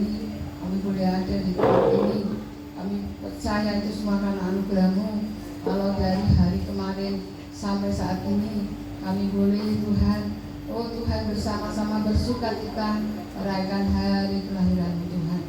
ini kami boleh ada di tempat ini. Kami percaya itu semua karena anugerah-Mu. Kalau dari hari kemarin sampai saat ini kami boleh Tuhan, oh Tuhan, bersama-sama bersuka cita merayakan hari kelahiran-Mu Tuhan.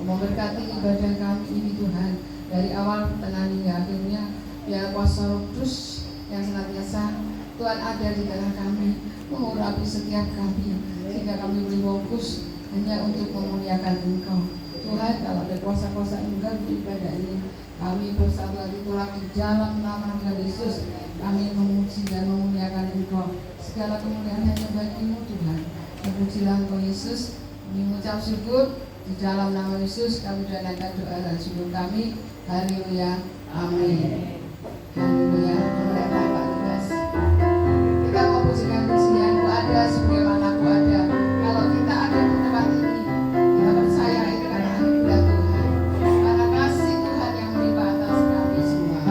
Memberkati ibadah kami ini Tuhan, dari awal pertengahan hingga akhirnya. Biar kuasa Roh Kudus yang senantiasa Tuhan ada di tengah kami, mengurapi setiap kami, sehingga kami boleh fokus hanya untuk memuliakan Engkau. Tuhan, kalau ada kuasa-kuasa Engkau di ibadah ini, kami bersatu hati tolak di dalam nama Tuhan Yesus. Kami memuji dan memuliakan Engkau. Segala kemuliaan hanya bagi-Mu Tuhan. Terpujilah Engkau Yesus. Kami mengucap syukur di dalam nama Yesus. Kami danakan doa dan syukur kami. Haleluya. Amin. Haleluya. Pak Tugas. Kita mau pujikan pujian Ku ada sebagaimana Ku ada. Kalau kita ada di tempat ini, kita percaya itu karena anugerah Tuhan, karena kasih Tuhan yang melimpah atas kami semua.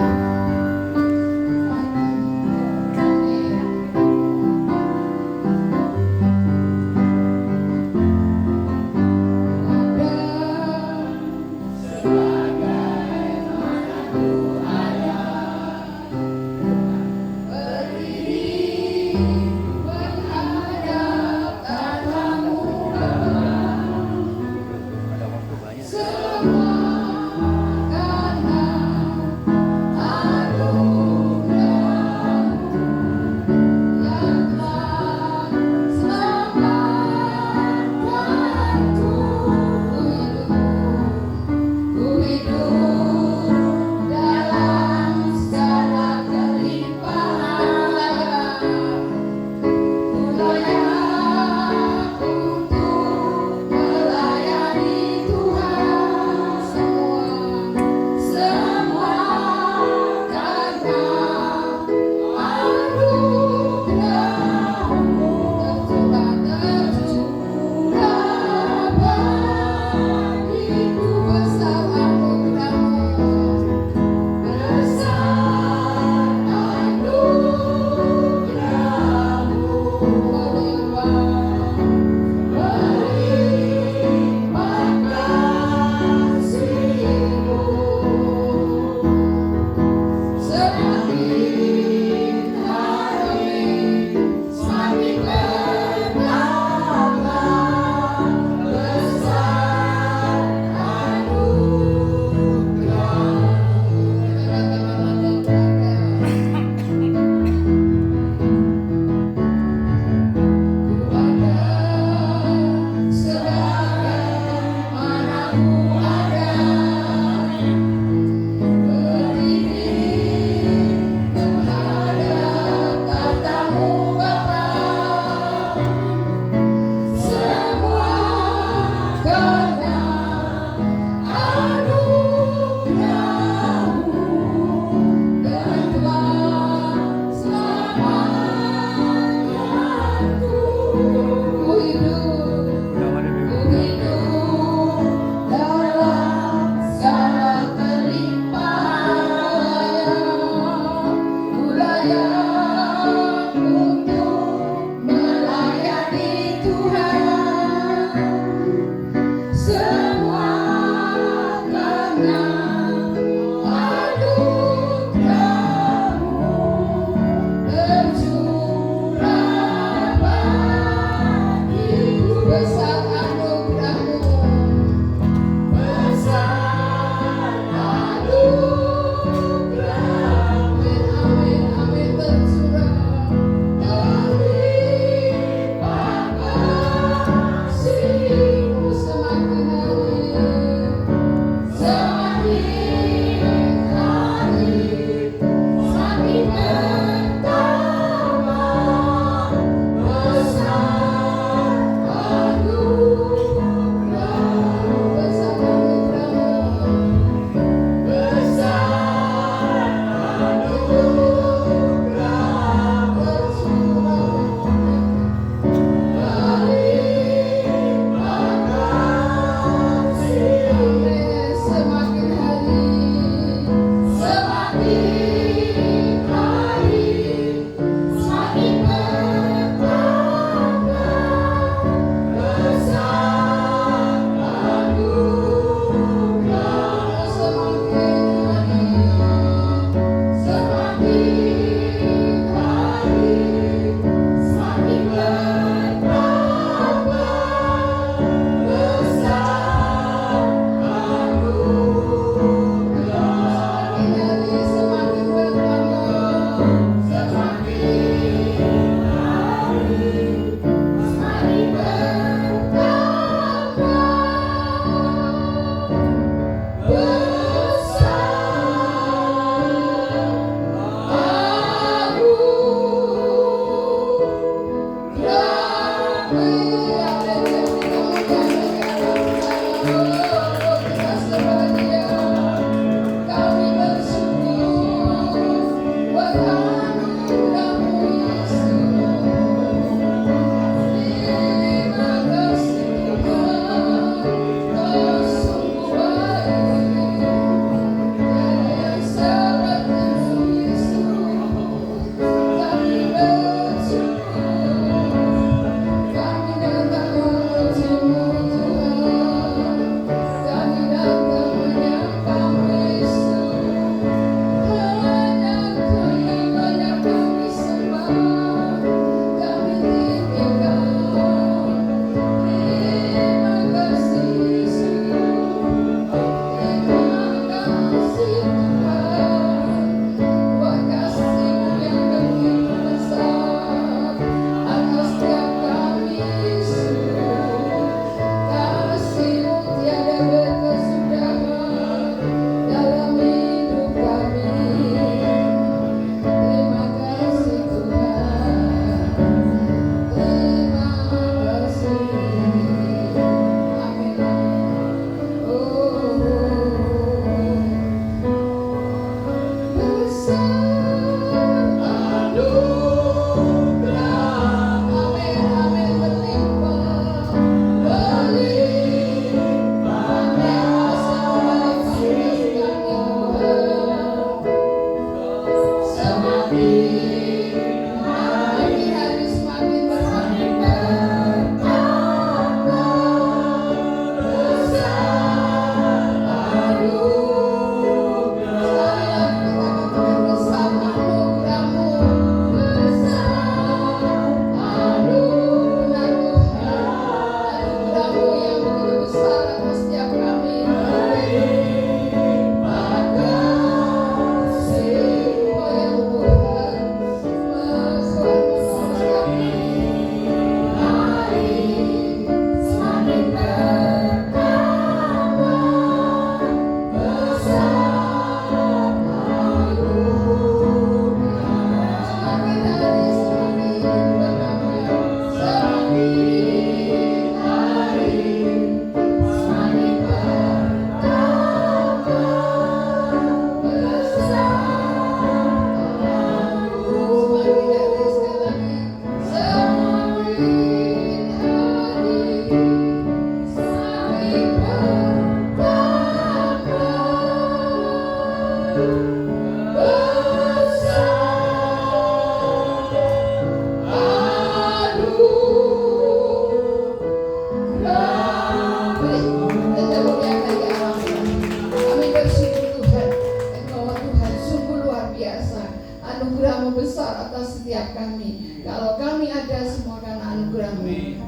besar atas setiap kami. Kalau kami ada semua karena anugerah-Mu.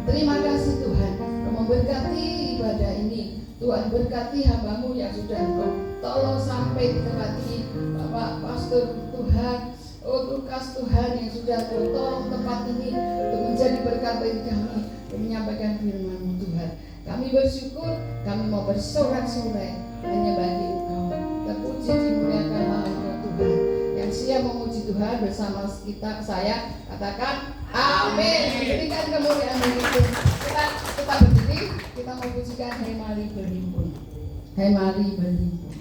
Terima kasih Tuhan, Kau memberkati ibadah ini. Tuhan berkati hamba-Mu yang sudah Kau tolong sampai di tempat ini. Bapak Pastor Tuhan, Lukas Tuhan yang sudah Kau tolong tempat ini untuk menjadi berkat bagi kami, untuk menyampaikan firman-Mu Tuhan. Kami bersyukur, kami mau bersorak-sorai hanya bagi Engkau. Terpuji dimuliakan nama Engkau Tuhan. Yang siap memuji Tuhan bersama saya katakan amin. Berikan kemuliaan bagi Tuhan. Kita berdiri, kita memujikan Hai Mari Berhimpun. Hai Mari Berhimpun.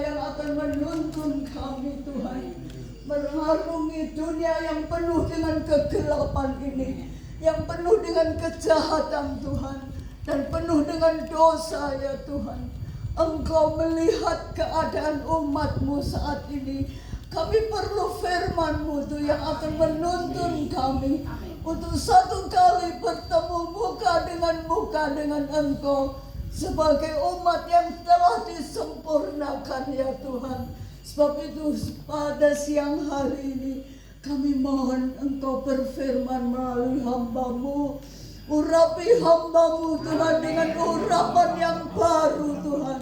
yang akan menuntun kami Tuhan, mengarungi dunia yang penuh dengan kegelapan ini, yang penuh dengan kejahatan Tuhan, dan penuh dengan dosa ya Tuhan. Engkau melihat keadaan umat-Mu saat ini. Kami perlu firman-Mu Tuhan yang akan menuntun kami untuk satu kali bertemu muka dengan Engkau sebagai umat yang telah disempurnakan ya Tuhan. Sebab itu pada siang hari ini kami mohon Engkau berfirman melalui hamba-Mu. Urapi hamba-Mu Tuhan dengan urapan yang baru Tuhan.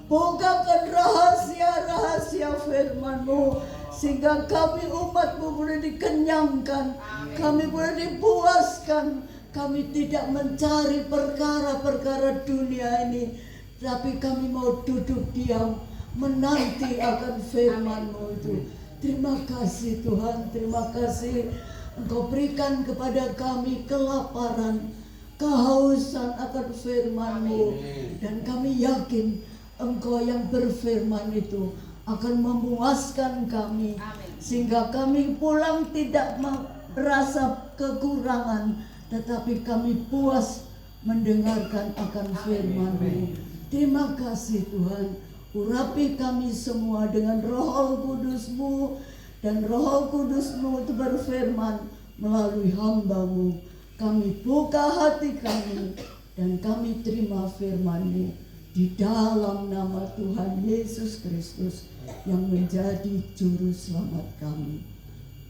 Bukakan rahasia-rahasia firman-Mu sehingga kami umat-Mu boleh dikenyangkan, kami boleh dipuaskan. Kami tidak mencari perkara-perkara dunia ini, tapi kami mau duduk diam menanti akan firman-Mu itu. Terima kasih Tuhan, terima kasih Engkau berikan kepada kami kelaparan, kehausan akan firman-Mu. Dan kami yakin Engkau yang berfirman itu akan memuaskan kami. Sehingga kami pulang tidak merasa kekurangan, tetapi kami puas mendengarkan akan firman-Mu. Terima kasih Tuhan. Urapi kami semua dengan Roh Kudus-Mu, dan Roh Kudus-Mu itu berfirman melalui hamba-Mu. Kami buka hati kami dan kami terima firman-Mu di dalam nama Tuhan Yesus Kristus yang menjadi juru selamat kami.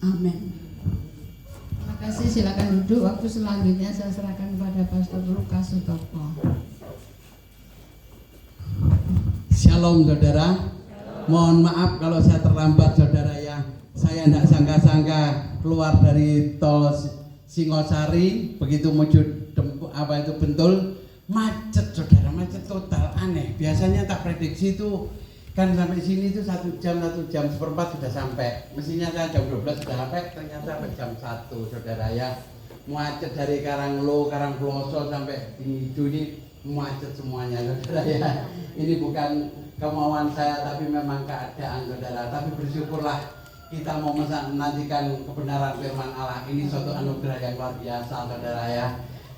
Amin. Terima kasih, silakan duduk. Waktu selanjutnya saya serahkan kepada Pastor Lukas Sutopo. Shalom saudara. Mohon maaf kalau saya terlambat saudara ya. Saya tidak sangka-sangka keluar dari tol Singosari, begitu menuju Bentul, macet saudara, macet total, aneh. Biasanya tak prediksi itu kan sampai sini itu 1 jam seperempat sudah sampai. Mestinya saya jam 12 sudah sampai, ternyata sampai jam 1 saudara ya. Macet dari Karanglo, Karangploso sampai di Juni, macet semuanya saudara ya. Ini bukan kemauan saya tapi memang keadaan saudara. Tapi bersyukurlah kita mau menantikan kebenaran firman Allah. Ini suatu anugerah yang luar biasa saudara ya.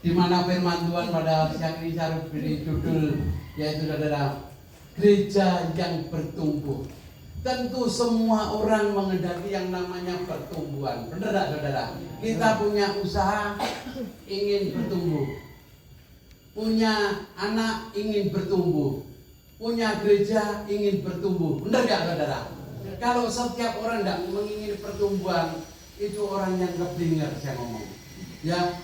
Di mana firman Tuhan pada siang ini saya beri judul yaitu saudara, gereja yang bertumbuh. Tentu semua orang menghendaki yang namanya pertumbuhan. Benar tak saudara? Kita punya usaha ingin bertumbuh, punya anak ingin bertumbuh, punya gereja ingin bertumbuh. Benar gak saudara? Kalau setiap orang tidak mengingini pertumbuhan, itu orang yang keblinger saya ngomong. Ya,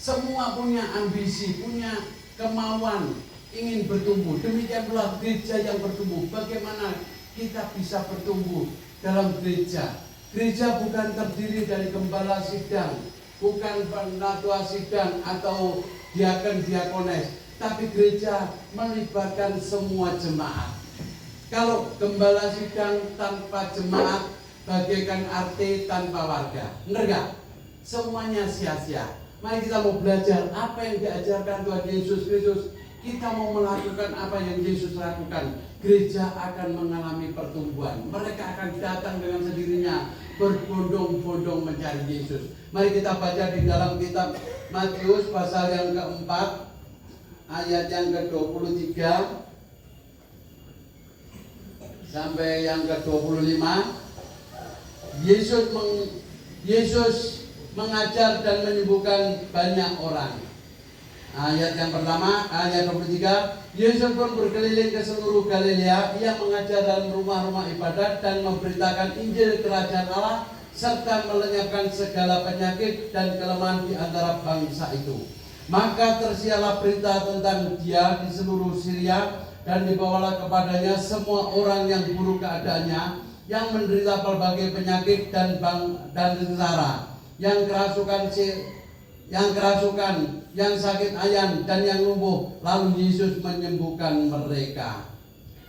semua punya ambisi, punya kemauan ingin bertumbuh. Demikian pula gereja yang bertumbuh. Bagaimana kita bisa bertumbuh dalam gereja? Gereja bukan terdiri dari gembala sidang, bukan penatua sidang atau diakon-diakones, tapi gereja melibatkan semua jemaat. Kalau gembala sidang tanpa jemaat bagaikan RT tanpa warga. Benar gak? Semuanya sia-sia. Mari kita mau belajar apa yang diajarkan Tuhan Yesus Kristus. Kita mau melakukan apa yang Yesus lakukan. Gereja akan mengalami pertumbuhan. Mereka akan datang dengan sendirinya berbondong-bondong mencari Yesus. Mari kita baca di dalam kitab Matius pasal yang keempat, ayat yang ke-23 sampai yang ke-25. Yesus mengajar dan menyembuhkan banyak orang. Ayat yang pertama, ayat 23, Yesus pun berkeliling ke seluruh Galilea. Ia mengajar dalam rumah-rumah ibadat dan memberitakan Injil Kerajaan Allah, serta melenyapkan segala penyakit dan kelemahan di antara bangsa itu. Maka tersiarlah berita tentang Dia di seluruh Syria, dan dibawalah kepadanya semua orang yang buruk keadaannya, yang menderita berbagai penyakit dan sengsara, yang kerasukan, yang sakit ayan, dan yang lumpuh. Lalu Yesus menyembuhkan mereka.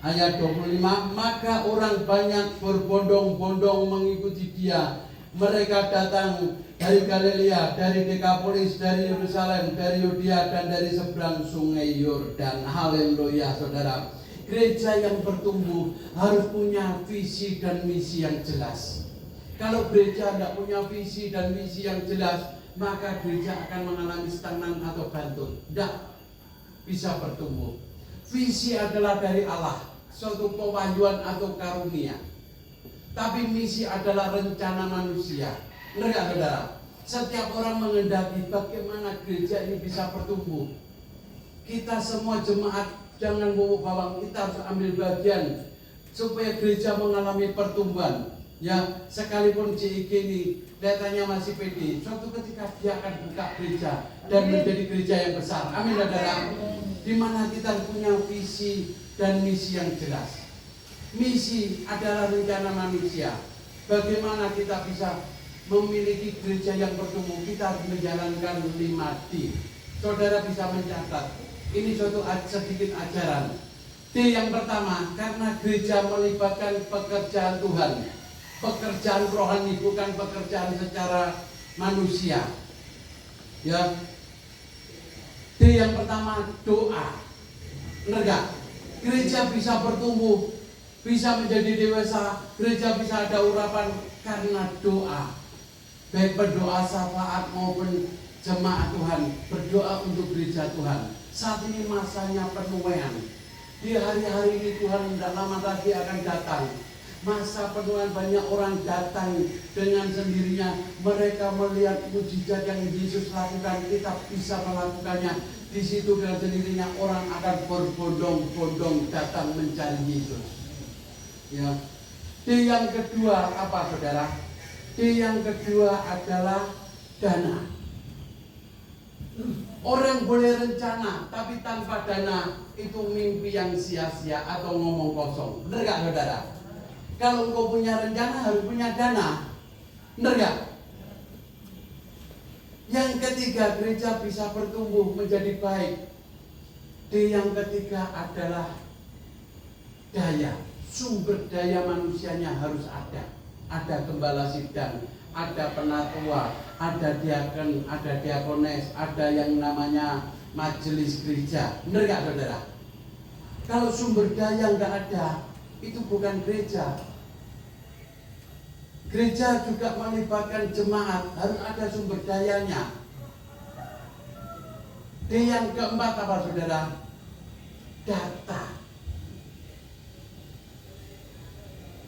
Ayat 25, maka orang banyak berbondong-bondong mengikuti Dia. Mereka datang dari Galilea, dari Dekapolis, dari Yerusalem, dari Yudea, dan dari seberang sungai Yordan. Haleluya saudara. Gereja yang bertumbuh harus punya visi dan misi yang jelas. Kalau gereja tidak punya visi dan misi yang jelas, maka gereja akan mengalami stagnan atau bantut, tidak bisa bertumbuh. Visi adalah dari Allah, suatu pewahyuan atau karunia. Tapi misi adalah rencana manusia. Enggak, saudara? Setiap orang menghendaki bagaimana gereja ini bisa bertumbuh. Kita semua jemaat jangan bawa bawang, kita harus ambil bagian supaya gereja mengalami pertumbuhan. Ya, sekalipun CIG ini kelihatannya masih pede, suatu ketika dia akan buka gereja dan menjadi gereja yang besar. Amin, saudara. Di mana kita punya visi dan misi yang jelas. Misi adalah rencana manusia. Bagaimana kita bisa memiliki gereja yang bertumbuh? Kita harus menjalankan 5D. Saudara bisa mencatat. Ini suatu sedikit ajaran. D yang pertama, karena gereja melibatkan pekerjaan Tuhan. Pekerjaan rohani, bukan pekerjaan secara manusia. Ya. D yang pertama, doa. Benar gak? Gereja bisa bertumbuh, bisa menjadi dewasa, gereja bisa ada urapan karena doa. Baik berdoa syafaat maupun jemaat Tuhan, berdoa untuk gereja Tuhan. Saat ini masanya penuaian. Di hari-hari ini Tuhan tidak lama lagi akan datang. Masa penuaian, banyak orang datang dengan sendirinya. Mereka melihat mujizat yang Yesus lakukan, kita bisa melakukannya. Di situ dengan sendirinya orang akan berbondong-bondong datang mencari Yesus. Ya. D yang kedua apa, saudara? D yang kedua adalah dana. Orang boleh rencana, tapi tanpa dana itu mimpi yang sia-sia atau ngomong kosong. Benar gak, saudara? Kalau engkau punya rencana harus punya dana. Benar gak? Yang ketiga, gereja bisa bertumbuh menjadi baik. D yang ketiga adalah daya. Sumber daya manusianya harus ada. Ada gembala sidang, ada penatua, ada diakon, ada diakones, ada yang namanya majelis gereja. Benar gak, saudara? Kalau sumber daya nggak ada, itu bukan gereja. Gereja juga melibatkan jemaat, harus ada sumber dayanya. D yang keempat apa, saudara? Data.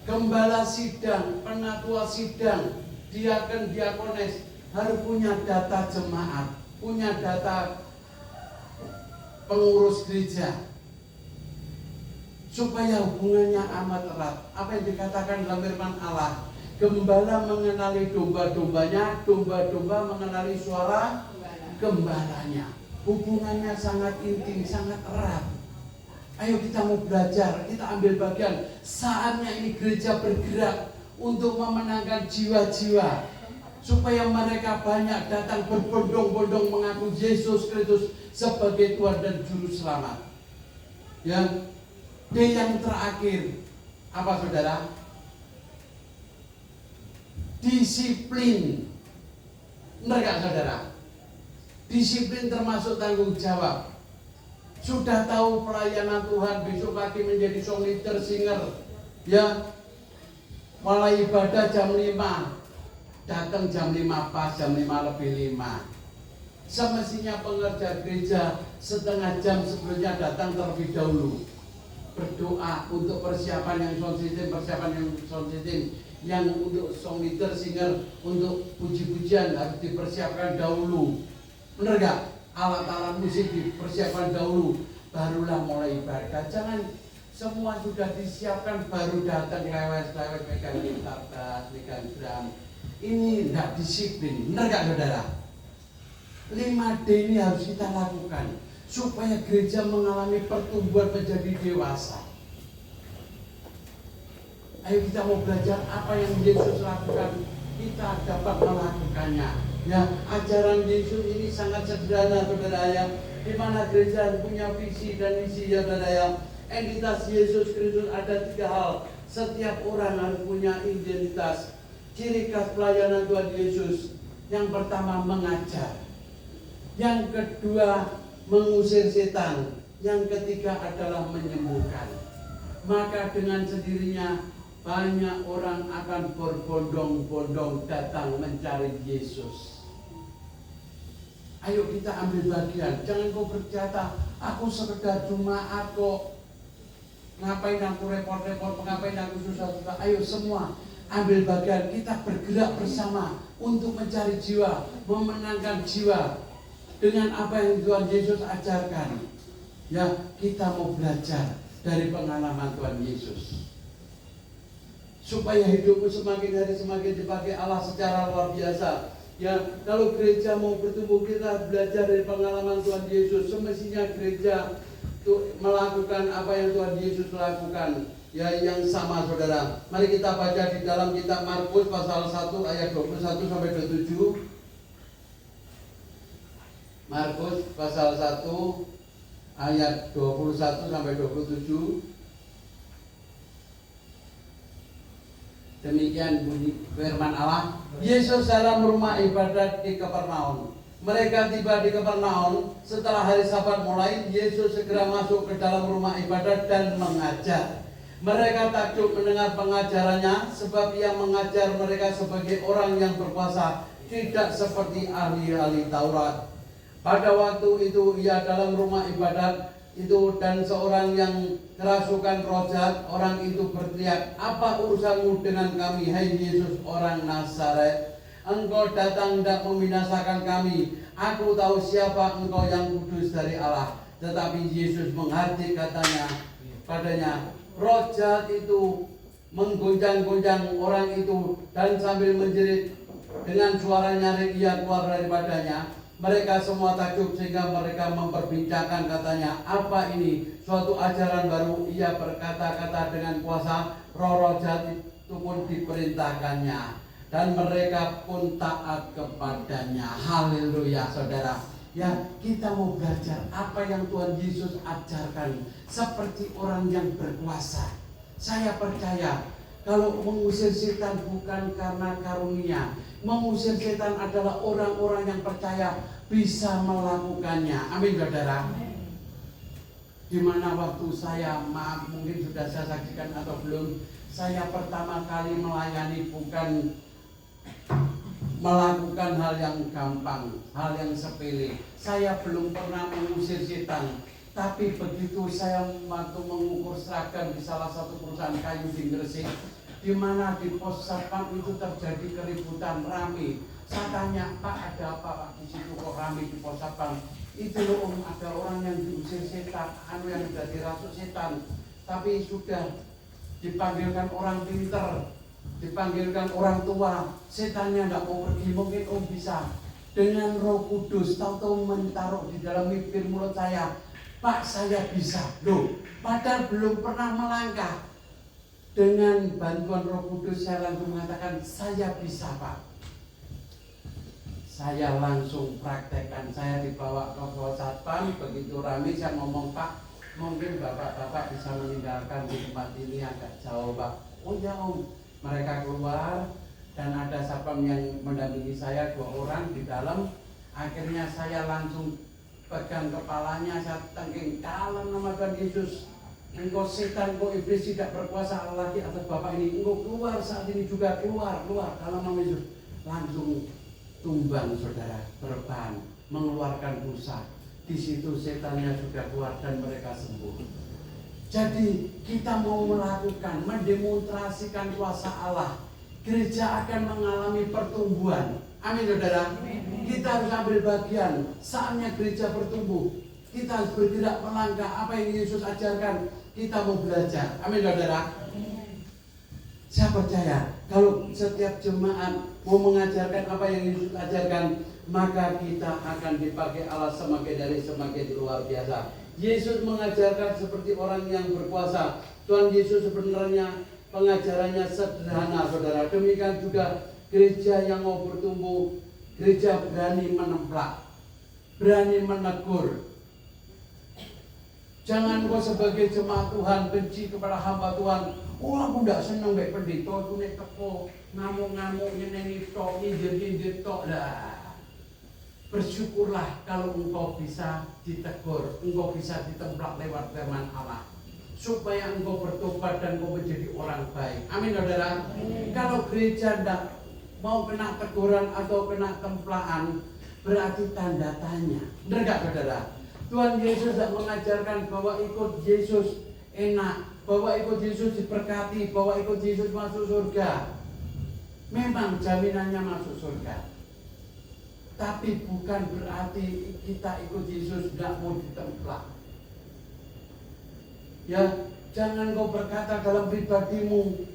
Gembala sidang, penatua sidang, diakon, diakones harus punya data jemaat, punya data pengurus gereja, supaya hubungannya amat erat. Apa yang dikatakan dalam firman Allah, gembala mengenali domba-dombanya, domba-domba mengenali suara gembalanya. Hubungannya sangat intim, sangat erat. Ayo kita mau belajar, kita ambil bagian. Saatnya ini gereja bergerak untuk memenangkan jiwa-jiwa, supaya mereka banyak datang berbondong-bondong mengaku Yesus Kristus sebagai Tuhan dan Juru Selamat. Yang D yang terakhir apa, saudara? Disiplin. Benar gak, saudara? Disiplin termasuk tanggung jawab. Sudah tahu pelayanan Tuhan, besok pagi menjadi song leader, singer, ya, mulai ibadah jam 5, datang jam 5 pas, jam 5 lebih 5. Semestinya pengerja gereja setengah jam sebelumnya datang terlebih dahulu, berdoa untuk persiapan yang sound system, yang untuk song leader, singer, untuk puji-pujian harus dipersiapkan dahulu. Benar gak? Alat-alat musik dipersiapkan dahulu, barulah mulai ibadah. Jangan semua sudah disiapkan baru datang lewat-lewat pegang gitar, bass, pegang drum. Ini tidak disiplin. Benar gak, saudara? 5D ini harus kita lakukan supaya gereja mengalami pertumbuhan menjadi dewasa. Ayo kita mau belajar apa yang Yesus lakukan, kita dapat melakukannya. Ya, ajaran Yesus ini sangat sederhana, saudara ya. Di mana gereja punya visi dan misi, ya, saudara ya. Entitas Yesus Kristus ada 3 hal. Setiap orang harus punya identitas. Ciri khas pelayanan Tuhan Yesus, yang pertama mengajar, yang kedua mengusir setan, yang ketiga adalah menyembuhkan. maka dengan sendirinya banyak orang akan berbondong-bondong datang mencari Yesus. Ayo kita ambil bagian. Jangan kau berkata, aku sekedar jemaat kok, ngapain aku repot-repot, ngapain aku susah-susah. Ayo semua ambil bagian. Kita bergerak bersama untuk mencari jiwa, memenangkan jiwa dengan apa yang Tuhan Yesus ajarkan. Ya, kita mau belajar dari pengalaman Tuhan Yesus, supaya hidupmu semakin hari semakin dipakai Allah secara luar biasa. Ya, kalau gereja mau bertumbuh, kita belajar dari pengalaman Tuhan Yesus. Semestinya gereja melakukan apa yang Tuhan Yesus lakukan. Ya, yang sama saudara. Mari kita baca di dalam kitab Markus pasal 1 ayat 21 sampai 27. Markus pasal 1 ayat 21 sampai 27. Demikian bunyi firman Allah. Yesus dalam rumah ibadat di Kapernaum. Mereka tiba di Kapernaum setelah hari Sabat mulai. Yesus segera masuk ke dalam rumah ibadat dan mengajar. Mereka takjub mendengar pengajarannya, sebab ia mengajar mereka sebagai orang yang berkuasa, tidak seperti ahli-ahli Taurat. Pada waktu itu ia dalam rumah ibadat itu, dan seorang yang kerasukan roh jahat, orang itu berteriak, apa urusanmu dengan kami, hai Yesus orang Nazaret? Engkau datang hendak membinasakan kami. Aku tahu siapa engkau, yang kudus dari Allah. Tetapi Yesus menghardik padanya, roh jahat itu menggoncang-goncang orang itu, dan sambil menjerit dengan suara nyaring ia keluar daripadanya. Mereka semua takjub sehingga mereka memperbincangkan, katanya, apa ini? Suatu ajaran baru. Ia berkata-kata dengan kuasa, roh-roh jahat itu pun diperintahkannya, dan mereka pun taat kepadanya. Haleluya saudara. Ya, kita mau belajar apa yang Tuhan Yesus ajarkan, seperti orang yang berkuasa. Saya percaya kalau mengusir setan bukan karena karunia. Mengusir setan adalah orang-orang yang percaya bisa melakukannya. Amin saudara. Dimana waktu saya, maaf mungkin sudah saya saksikan atau belum, saya pertama kali melayani bukan melakukan hal yang gampang, hal yang sepele. Saya belum pernah mengusir setan. Tapi begitu saya waktu mengukur seragam di salah satu perusahaan kayu di Gresik, di mana di pos satpam itu terjadi keributan rame. Saya tanya, Pak, ada apa Pak di situ kok rame di pos satpam? Itu loh Om, ada orang yang diusir setan, yang sudah dirasuk setan. Tapi sudah dipanggilkan orang pinter, dipanggilkan orang tua, setannya tidak mau pergi. Mungkin Om bisa dengan Roh Kudus, tahu-tahu menaruh di dalam bibir mulut saya, Pak, saya bisa. Loh, padahal belum pernah melangkah. Dengan bantuan Roh Kudus saya langsung mengatakan, saya bisa Pak. Saya langsung praktekkan. Saya dibawa ke pos satpam, begitu ramai saya ngomong, Pak, mungkin bapak-bapak bisa meninggalkan di tempat ini agak jauh Pak. Oh ya Om. Mereka keluar dan ada satpam yang mendampingi saya 2 orang di dalam. Akhirnya saya langsung pegang kepalanya, saya tengking, dalam nama Tuhan Yesus, engkau setan, engkau iblis tidak berkuasa lagi atas bapak ini. Engkau keluar saat ini juga, keluar dalam nama Yesus. Langsung tumbang saudara, terbang, mengeluarkan busa. Di situ setannya sudah keluar dan mereka sembuh. Jadi kita mau melakukan, mendemonstrasikan kuasa Allah, gereja akan mengalami pertumbuhan. Amin saudara. Kita harus ambil bagian. Saatnya gereja bertumbuh, kita harus bergerak melangkah apa yang Yesus ajarkan. Kita mau belajar. Amin saudara. Saya percaya kalau setiap jemaat mau mengajarkan apa yang Yesus ajarkan, maka kita akan dipakai Allah semakin luar biasa. Yesus mengajarkan seperti orang yang berkuasa. Tuhan Yesus sebenarnya pengajarannya sederhana saudara. Demikian juga gereja yang mau bertumbuh, gereja berani menemplak, berani menegur. Jangan kau sebagai jemaat Tuhan benci kepada hamba Tuhan. Oh aku tidak senang baik pendeta itu nek teko ngamuk-ngamuk nyeneni tok, nyindir-nyindir tok lah. Bersyukurlah kalau engkau bisa ditegur, engkau bisa ditemplak lewat firman Allah. supaya engkau bertobat dan engkau menjadi orang baik. Amin saudara. Kalau gereja tidak mau kena teguran atau kena templaan, berarti tanda tanya. Benar gak saudara? Tuhan Yesus tidak mengajarkan bahwa ikut Yesus enak, bahwa ikut Yesus diberkati, bahwa ikut Yesus masuk surga. Memang jaminannya masuk surga, tapi bukan berarti kita ikut Yesus tidak mau ditemplak. Ya, jangan kau berkata dalam pribadimu,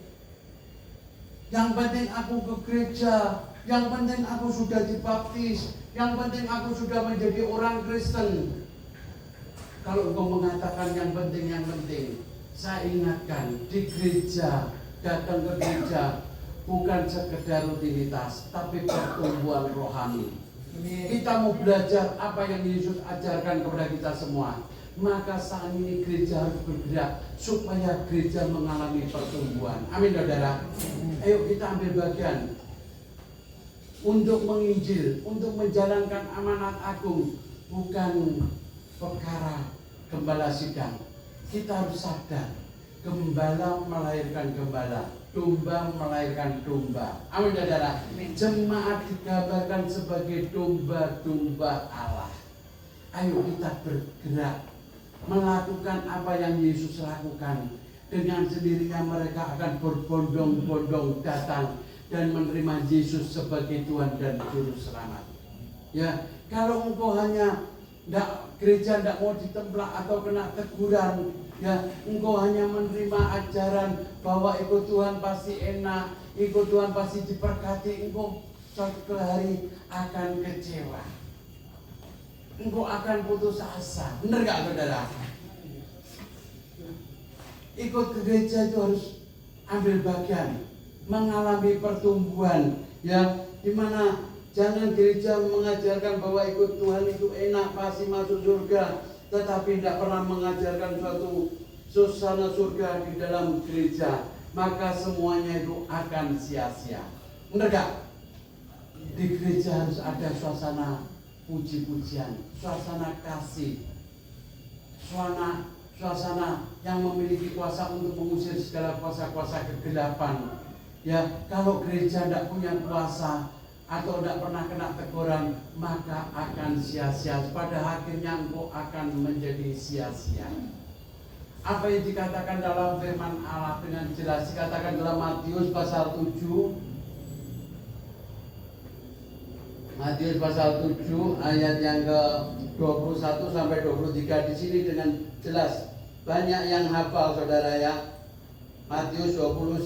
yang penting aku ke gereja, yang penting aku sudah dibaptis, yang penting aku sudah menjadi orang Kristen. Kalau engkau mengatakan yang penting, saya ingatkan, di gereja, datang ke gereja bukan sekedar rutinitas, tapi pertumbuhan rohani. Kita mau belajar apa yang Yesus ajarkan kepada kita semua. Maka saat ini gereja harus bergerak supaya gereja mengalami pertumbuhan. Amin saudara. Ayo kita ambil bagian untuk menginjil, untuk menjalankan amanat agung, bukan perkara gembala sidang. Kita harus sadar, gembala melahirkan gembala, domba melahirkan domba. Amin saudara. Jemaat digambarkan sebagai domba-domba Allah. Ayo kita bergerak melakukan apa yang Yesus lakukan. Dengan sendirinya mereka akan berbondong-bondong datang dan menerima Yesus sebagai Tuhan dan Juru Selamat. Ya, kalau engkau hanya gereja tidak mau ditemplak atau kena teguran, ya, engkau hanya menerima ajaran bahwa ikut Tuhan pasti enak, ikut Tuhan pasti diberkati, engkau suatu hari akan kecewa. Engkau akan putus asa. Benar gak saudara? Ikut ke gereja itu harus ambil bagian, mengalami pertumbuhan, ya, dimana jangan gereja mengajarkan bahwa ikut Tuhan itu enak, pasti masuk surga, tetapi tidak pernah mengajarkan suatu suasana surga di dalam gereja, maka semuanya itu akan sia-sia. Benar gak? Di gereja harus ada suasana puji-pujian, suasana kasih, suasana yang memiliki kuasa untuk mengusir segala kuasa-kuasa kegelapan. Ya, kalau gereja tidak punya kuasa atau tidak pernah kena teguran, maka akan sia-sia. Pada akhirnya engkau akan menjadi sia-sia. Apa yang dikatakan dalam firman Allah dengan jelas dikatakan dalam Matius pasal 7. Matius pasal 7 ayat yang ke-21 sampai 23. Di sini dengan jelas, banyak yang hafal saudara ya. Matius 21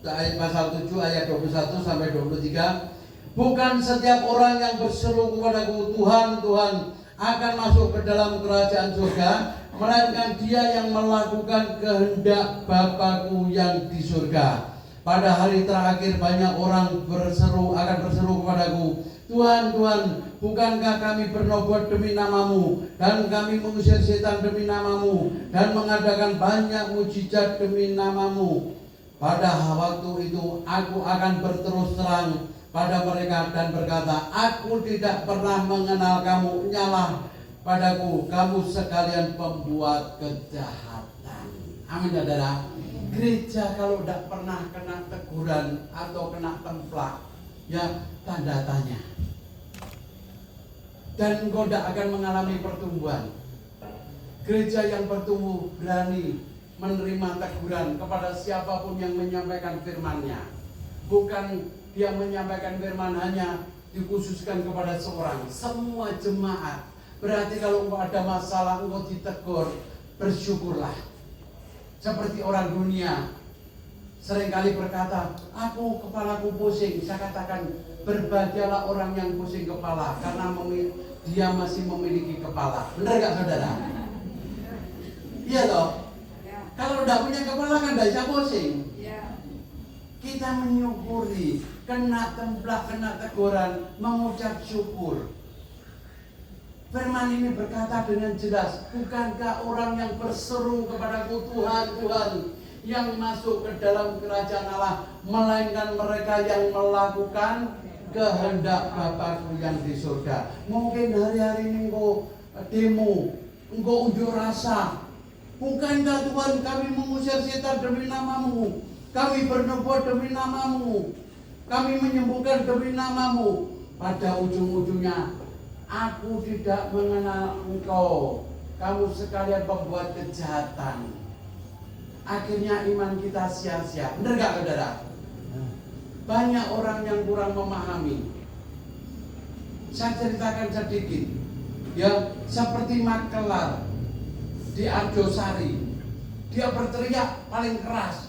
ayat pasal 7 ayat 21 sampai 23. Bukan setiap orang yang berseru kepadaku Tuhan, Tuhan akan masuk ke dalam kerajaan surga, melainkan dia yang melakukan kehendak Bapa-Ku yang di surga. Pada hari terakhir banyak orang akan berseru kepadaku, Tuhan, Tuhan, bukankah kami bernubuat demi namamu, dan kami mengusir setan demi namamu, dan mengadakan banyak mujizat demi namamu. Pada waktu itu aku akan berterus terang pada mereka dan berkata, aku tidak pernah mengenal kamu, nyalah padaku kamu sekalian pembuat kejahatan. Amin saudara. Gereja kalau tidak pernah kena teguran atau kena templak, ya tanda tanya, dan engkau tidak akan mengalami pertumbuhan. Gereja yang bertumbuh berani menerima teguran kepada siapapun yang menyampaikan firman-Nya. Bukan dia menyampaikan firman hanya dikhususkan kepada seorang, semua jemaat. Berarti kalau engkau ada masalah, engkau ditegur, bersyukurlah. Seperti orang dunia seringkali berkata, kepalaku pusing. Saya katakan, berbahagialah orang yang pusing kepala, karena dia masih memiliki kepala. Benar gak saudara? Iya toh? Kalau tidak punya kepala kan tidak bisa pusing. Kita menyukuri, kena templak, kena teguran, mengucap syukur. Firman ini berkata dengan jelas, bukankah orang yang berseru kepadaku Tuhan, Tuhan, yang masuk ke dalam kerajaan Allah, melainkan mereka yang melakukan kehendak Bapa-Ku yang di surga. Mungkin hari-hari ini engkau demo, engkau unjuk rasa, Bukankah Tuhan kami mengusir setan demi nama-Mu, kami bernubuat demi nama-Mu, kami menyembuhkan demi nama-Mu. Pada ujung-ujungnya, aku tidak mengenal Engkau, kamu sekalian pembuat kejahatan. Akhirnya iman kita sia-sia. Benar gak saudara? Banyak orang yang kurang memahami. Saya ceritakan sedikit. Ya, seperti Makelar di Arjosari, dia berteriak paling keras,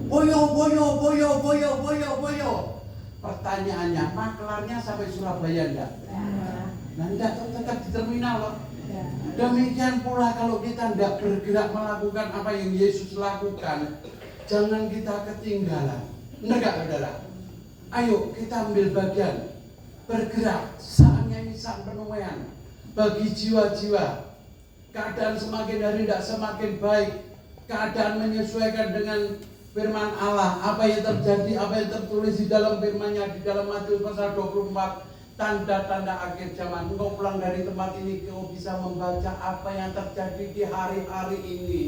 boyo, boyo, boyo, boyo, boyo, boyo. Pertanyaannya, Makelarnya sampai Surabaya enggak? Nah, enggak, tetap di terminal loh. Demikian pula kalau kita tidak bergerak melakukan apa yang Yesus lakukan, jangan kita ketinggalan. Benar gak saudara? Ayo kita ambil bagian, bergerak. Saatnya ini saat penuaian bagi jiwa-jiwa. Keadaan semakin hari tidak semakin baik. Keadaan menyesuaikan dengan firman Allah. Apa yang terjadi, apa yang tertulis di dalam firman-Nya, di dalam Matius pasal 24. Tanda-tanda akhir zaman. Engkau pulang dari tempat ini, kau bisa membaca apa yang terjadi di hari-hari ini.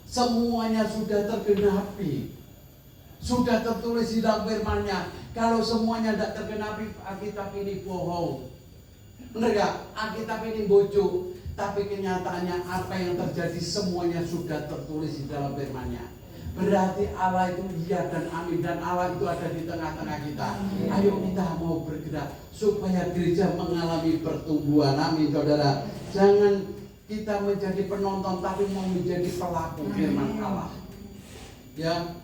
Semuanya sudah tergenapi, sudah tertulis di dalam firman-Nya. Kalau semuanya tidak tergenapi, Alkitab ini bohong. Benar gak? Alkitab ini bojo. Tapi kenyataannya apa yang terjadi semuanya sudah tertulis di dalam firman-Nya. Berarti Allah itu iya dan amin, dan Allah itu ada di tengah-tengah kita. Ayo kita mau bergerak supaya gereja mengalami pertumbuhan. Amin saudara. Jangan kita menjadi penonton tapi mau menjadi pelaku firman Allah. Ya,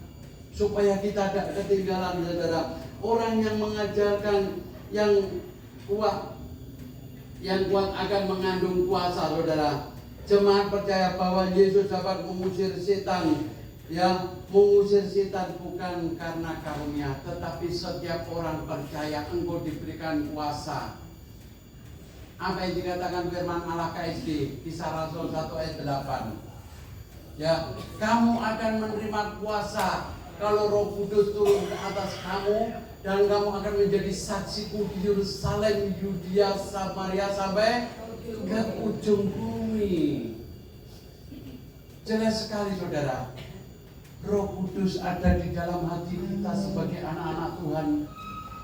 supaya kita tidak ketinggalan saudara. Orang yang mengajarkan yang kuat akan mengandung kuasa saudara. Jemaat percaya bahwa Yesus dapat mengusir setan. Ya, mengusir setan bukan karena karunia, tetapi setiap orang percaya engkau diberikan kuasa. Apa yang dikatakan firman Allah KSD, Kisah Rasul 1 ayat 8. Ya, kamu akan menerima kuasa kalau Roh Kudus turun ke atas kamu, dan kamu akan menjadi saksiku di Yerusalem, Yudea, Samaria sampai ke ujung bumi. Jelas sekali saudara. Roh Kudus ada di dalam hati kita sebagai anak-anak Tuhan.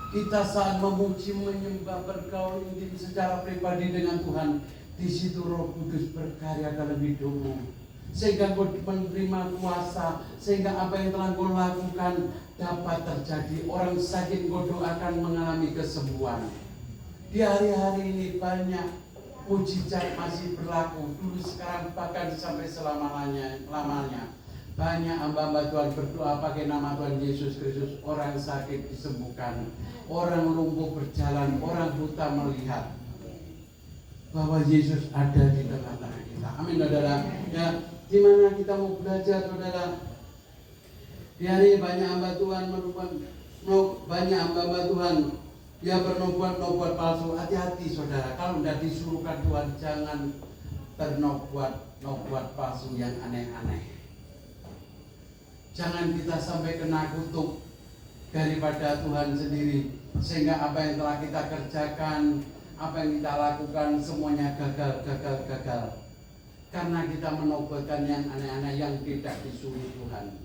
Kita saat memuji, menyembah, bergaul intim secara pribadi dengan Tuhan, di situ Roh Kudus berkarya dalam hidupmu, sehingga kau menerima kuasa, sehingga apa yang telah kau lakukan dapat terjadi. Orang sakit kau doakan mengalami kesembuhan. Di hari-hari ini banyak mujizat masih berlaku, dulu, sekarang, bahkan sampai lamanya. Banyak hamba-hamba Tuhan berdoa pakai nama Tuhan Yesus Kristus, orang sakit disembuhkan, orang lumpuh berjalan, orang buta melihat bahwa Yesus ada di tengah-tengah kita. Amin saudara. Ya, di mana kita mau belajar saudara? Di hari banyak hamba Tuhan banyak hamba Tuhan dia bernubuat palsu. Hati-hati saudara, kalau tidak disuruhkan Tuhan jangan bernubuat palsu yang aneh-aneh. Jangan kita sampai kena kutuk daripada Tuhan sendiri, sehingga apa yang telah kita kerjakan, apa yang kita lakukan semuanya gagal. Karena kita menobatkan yang aneh-aneh yang tidak disuruh Tuhan.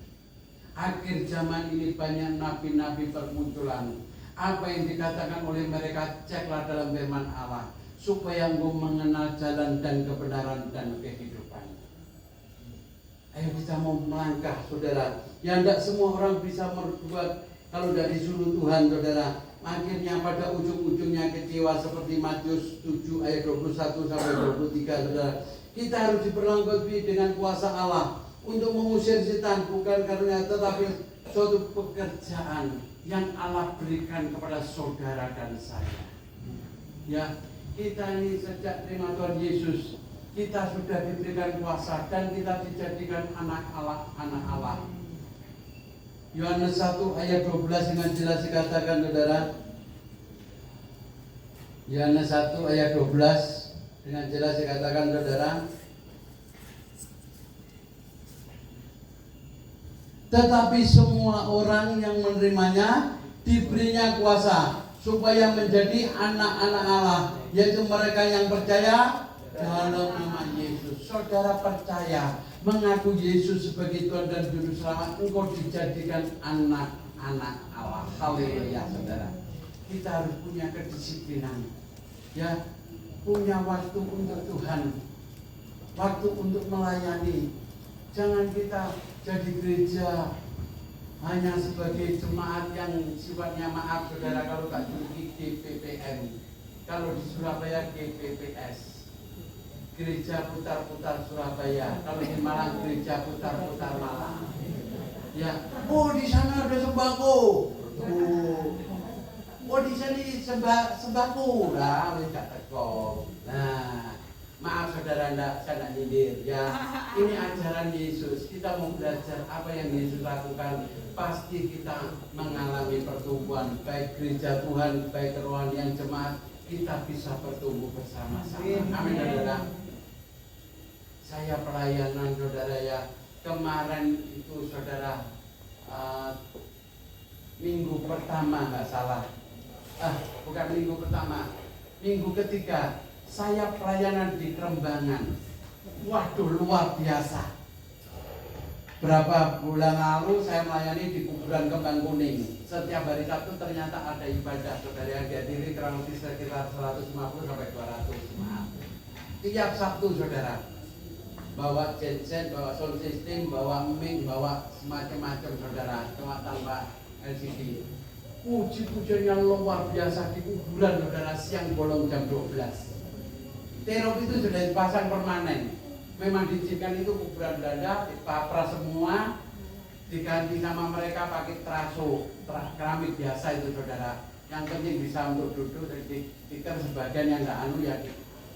Akhir zaman ini banyak nabi-nabi bermunculan. Apa yang dikatakan oleh mereka, ceklah dalam firman Allah, supaya engkau mengenal jalan dan kebenaran dan kehidupan. Ayo kita mau melangkah saudara. Yang tidak semua orang bisa berbuat kalau tidak disuruh Tuhan saudara. Akhirnya pada ujung-ujungnya kecewa seperti Matius 7 ayat 21 sampai 23 saudara. Kita harus diperlengkapi dengan kuasa Allah untuk mengusir setan, bukan karunia tetapi suatu pekerjaan yang Allah berikan kepada saudara dan saya. Ya, kita ini sejak terima Tuhan Yesus, kita sudah diberikan kuasa dan kita dijadikan anak Allah. Yohanes 1 ayat 12 dengan jelas dikatakan saudara. Yohanes 1 ayat 12 dengan jelas dikatakan saudara. Tetapi semua orang yang menerimanya diberinya kuasa supaya menjadi anak-anak Allah, yaitu mereka yang percaya dalam nama Yesus saudara percaya, mengaku Yesus sebagai Tuhan dan Juru Selamat, engkau dijadikan anak-anak Allah. Haleluya, saudara. Kita harus punya kedisiplinan, ya, punya waktu untuk Tuhan, waktu untuk melayani. Jangan kita jadi gereja hanya sebagai jemaat yang sifatnya, maaf saudara kalau tak juluki GPPM, kalau di Surabaya GPPS, Gereja Putar-Putar Surabaya, kalau di Malang Gereja Putar-Putar Malang. Ya, oh di sana ada sembako, oh di sini sembako, lah tidak teko. Nah, maaf saudara, saya tidak nyindir ya. Ini ajaran Yesus. Kita mau belajar apa yang Yesus lakukan. Pasti kita mengalami pertumbuhan, baik gereja Tuhan, baik kerohanian jemaat, kita bisa bertumbuh bersama-sama. Amin, saudara. Saya pelayanan saudara ya, kemarin itu saudara minggu pertama nggak salah, bukan minggu pertama, minggu ketiga saya pelayanan di Kerembangan. Waduh, luar biasa. Berapa bulan lalu saya melayani di kuburan Kembang Kuning. Setiap hari Sabtu ternyata ada ibadah saudara yang dihadiri kurang lebih sekitar 150 sampai 200 jemaat. Tiap Sabtu saudara, bawa genset, bawa sound system, bawa mic, bawa semacam-macam saudara, cuma tanpa LCD. Puji-pujian yang luar biasa di kuburan saudara, siang bolong jam 12. Terop itu sudah dipasang permanen. Memang diizinkan itu kuburan Belanda, dipapras semua, diganti sama mereka pakai teraso, keramik biasa itu saudara. Yang penting bisa untuk duduk, tikar sebagian yang nggak anu ya,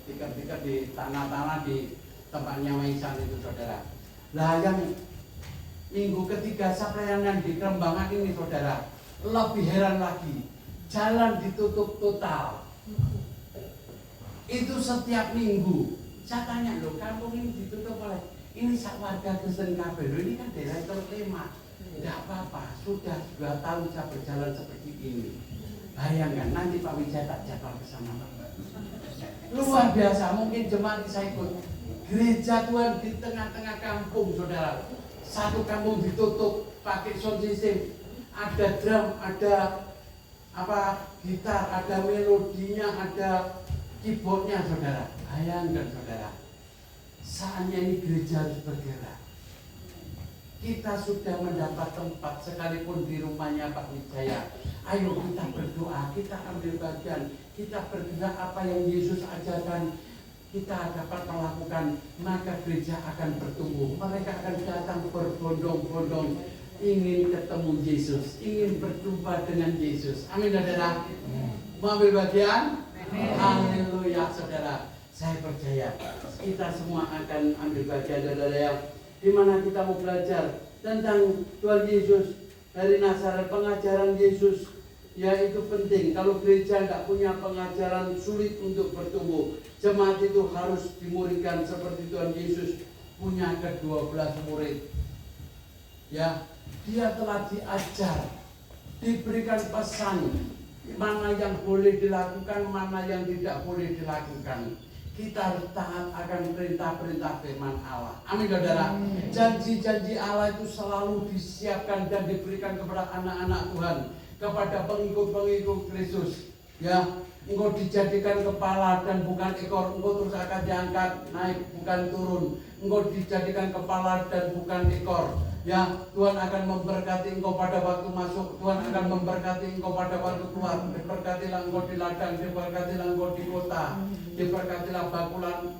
tikar-tikar di tanah-tanah di tempatnya Maisan itu saudara. Lah yang minggu ketiga saya pelayanan di Kerembangan ini saudara, lebih heran lagi, jalan ditutup total. Itu setiap minggu. Saya tanya, loh kampung ini ditutup oleh ini warga Kristen kabeh. Ini kan daerah terlema. Tidak apa-apa, sudah 2 tahun saya berjalan seperti ini. Bayangkan nanti Pak Wijaya tak jadwal ke sana. Luar biasa, mungkin jemaat saya ikut. Gereja Tuhan di tengah-tengah kampung saudara. Satu kampung ditutup pakai sound system. Ada drum, ada gitar, ada melodinya, ada keyboardnya saudara. Bayangkan saudara, saatnya ini gereja harus bergerak. Kita sudah mendapat tempat sekalipun di rumahnya Pak Wijaya. Ayo kita berdoa, kita ambil bagian, kita bergerak apa yang Yesus ajarkan. Kita dapat melakukan, maka gereja akan bertumbuh. Mereka akan datang berbondong-bondong, ingin ketemu Yesus, ingin berjumpa dengan Yesus. Amin saudara. Mau ambil bagian? Haleluya saudara. Saya percaya kita semua akan ambil bagian saudara ya, di mana kita mau belajar tentang Tuhan Yesus dari Nazaret. Pengajaran Yesus ya itu penting. Kalau gereja tidak punya pengajaran, sulit untuk bertumbuh. Jemaat itu harus dimuridkan seperti Tuhan Yesus punya ke-12 murid. Ya, dia telah diajar, diberikan pesan mana yang boleh dilakukan, mana yang tidak boleh dilakukan. Kita harus taat akan perintah-perintah firman Allah. Amin saudara. Janji-janji Allah itu selalu disiapkan dan diberikan kepada anak-anak Tuhan, kepada pengikut-pengikut Kristus. Ya, engkau dijadikan kepala dan bukan ekor. Engkau terus akan diangkat naik bukan turun. Engkau dijadikan kepala dan bukan ekor. Ya, Tuhan akan memberkati engkau pada waktu masuk, Tuhan akan memberkati engkau pada waktu keluar. Diberkatilah engkau di ladang, diberkatilah engkau di kota, diberkatilah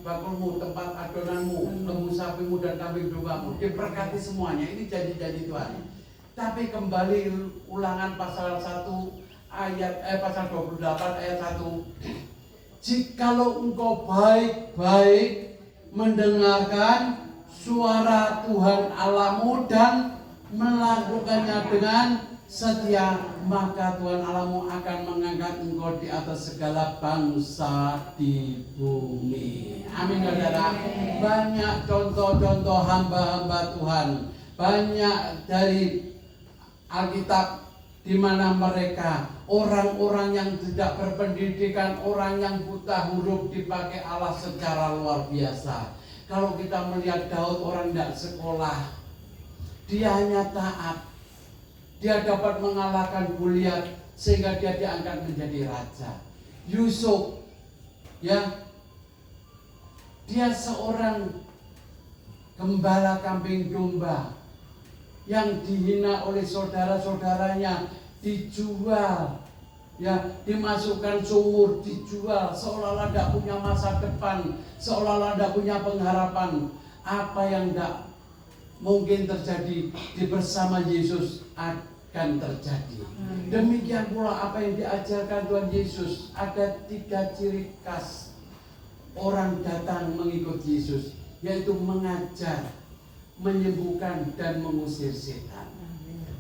bakulmu, tempat adonanmu, lembu sapimu dan kambing dombamu. Diberkati semuanya. Ini janji-janji Tuhan. Tapi kembali Ulangan pasal 1 pasal 28 ayat 1. Jikalau engkau baik-baik mendengarkan suara Tuhan Allahmu dan melakukannya dengan setia, maka Tuhan Allahmu akan mengangkat engkau di atas segala bangsa di bumi. Amin saudara. Banyak contoh-contoh hamba-hamba Tuhan, banyak dari Alkitab di mana mereka orang-orang yang tidak berpendidikan, orang yang buta huruf dipakai Allah secara luar biasa. Kalau kita melihat Daud, orang tidak sekolah, dia hanya taat. Dia dapat mengalahkan Goliat sehingga dia diangkat menjadi raja. Yusuf, ya, dia seorang gembala kambing domba yang dihina oleh saudara-saudaranya, dijual, ya, dimasukkan sumur, dijual, seolah-olah tidak punya masa depan, seolah-olah tidak punya pengharapan. Apa yang tidak mungkin terjadi di bersama Yesus akan terjadi. Demikian pula apa yang diajarkan Tuhan Yesus. Ada 3 ciri khas orang datang mengikut Yesus, yaitu mengajar, menyembuhkan, dan mengusir setan.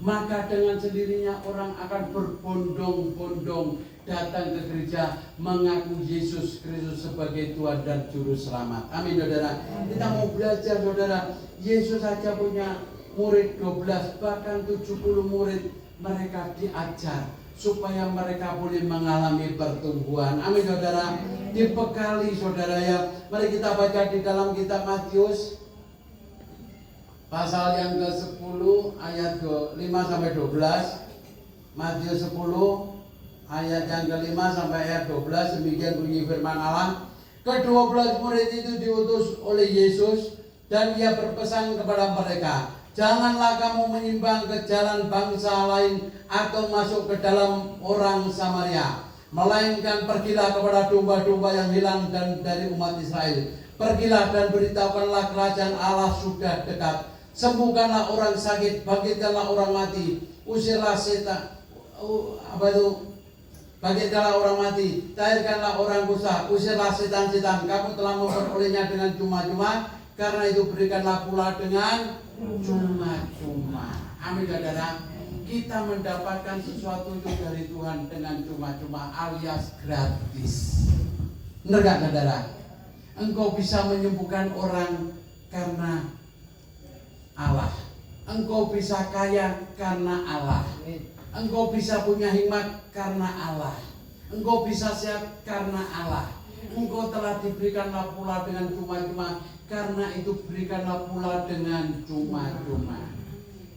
Maka dengan sendirinya orang akan berbondong-bondong datang ke gereja mengaku Yesus Kristus sebagai Tuhan dan Juru Selamat. Amin, saudara. Kita mau belajar, saudara. Yesus saja punya murid 12, bahkan 70 murid. Mereka diajar supaya mereka boleh mengalami pertumbuhan. Amin, saudara. Dibekali, saudara, ya. Mari kita baca di dalam kitab Matius pasal yang ke-10 ayat 5-12. Matius 10 ayat yang ke-5 sampai ayat 12. Demikian bunyi firman Allah. Ke-12 murid itu diutus oleh Yesus, dan ia berpesan kepada mereka, janganlah kamu menyimpang ke jalan bangsa lain atau masuk ke dalam orang Samaria, melainkan pergilah kepada domba-domba yang hilang dan dari umat Israel. Pergilah dan beritahukanlah kerajaan Allah sudah dekat. Sembuhkanlah orang sakit, bangkitkanlah orang mati, usirlah setan, bangkitkanlah orang mati, tahirkanlah orang kusta, usirlah setan-setan. Kamu telah memperolehnya dengan cuma-cuma, karena itu berikanlah pula dengan cuma-cuma. Amin, saudara. Kita mendapatkan sesuatu itu dari Tuhan dengan cuma-cuma alias gratis. Benar gak, saudara? Engkau bisa menyembuhkan orang karena Allah. Engkau bisa kaya karena Allah. Engkau bisa punya hikmat karena Allah. Engkau bisa sehat karena Allah. Engkau telah diberikanlah pula dengan cuma-cuma, karena itu berikanlah pula dengan cuma-cuma.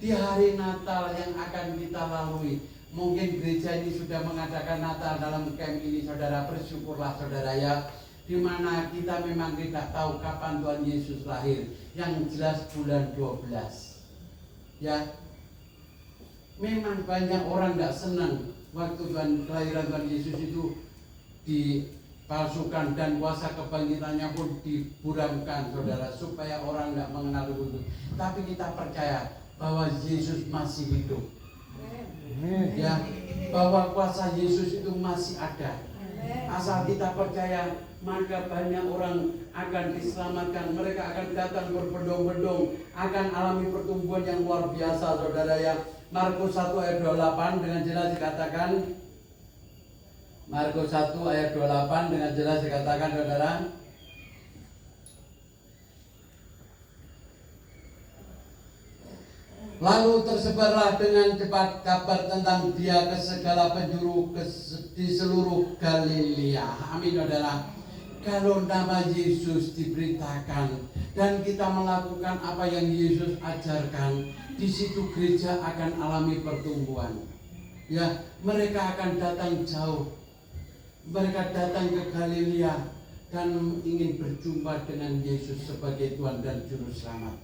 Di hari Natal yang akan kita lalui, mungkin gereja ini sudah mengadakan Natal dalam camp ini, saudara. Bersyukurlah, saudara, ya. Di mana kita memang tidak tahu kapan Tuhan Yesus lahir, yang jelas bulan 12. Ya, memang banyak orang tidak senang waktu kelahiran Tuhan Yesus itu dipalsukan dan kuasa kebangkitannya pun diburamkan, saudara, supaya orang tidak mengenal itu. Tapi kita percaya bahwa Yesus masih hidup, ya, bahwa kuasa Yesus itu masih ada. Asal kita percaya, maka banyak orang akan diselamatkan. Mereka akan datang berbondong-bondong, akan alami pertumbuhan yang luar biasa, saudara, ya. Markus 1 ayat 28 dengan jelas dikatakan, Markus 1 ayat 28 dengan jelas dikatakan, saudara, lalu tersebarlah dengan cepat kabar tentang dia ke segala penjuru di seluruh Galilea. Amin, saudara. Kalau nama Yesus diberitakan dan kita melakukan apa yang Yesus ajarkan, di situ gereja akan alami pertumbuhan. Ya, mereka akan datang jauh. Mereka datang ke Galilea dan ingin berjumpa dengan Yesus sebagai Tuhan dan Juru Selamat.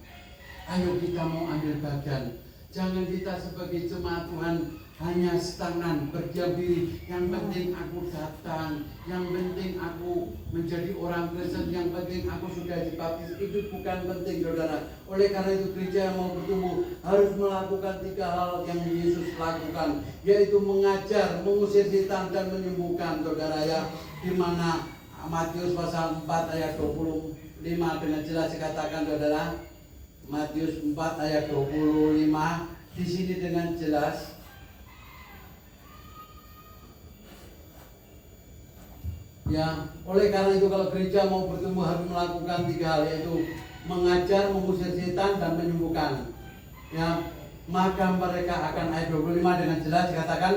Ayo kita mau ambil bagian. Jangan kita sebagai jemaat Tuhan hanya stagnan, berdiam diri. Yang penting aku datang, yang penting aku menjadi orang Kristen, yang penting aku sudah dibaptis. Itu bukan penting, saudara. Oleh karena itu gereja yang mau bertumbuh harus melakukan 3 hal yang Yesus lakukan, yaitu mengajar, mengusir setan, dan menyembuhkan, saudara, ya. Di mana Matius pasal 4 ayat 25 dengan jelas dikatakan, saudara. Matius 4 ayat 25 di sini dengan jelas, ya. Oleh karena itu kalau gereja mau bertumbuh harus melakukan 3 hal, yaitu mengajar, mengusir setan, dan menyembuhkan. Ya, maka mereka akan, ayat 25 dengan jelas dikatakan,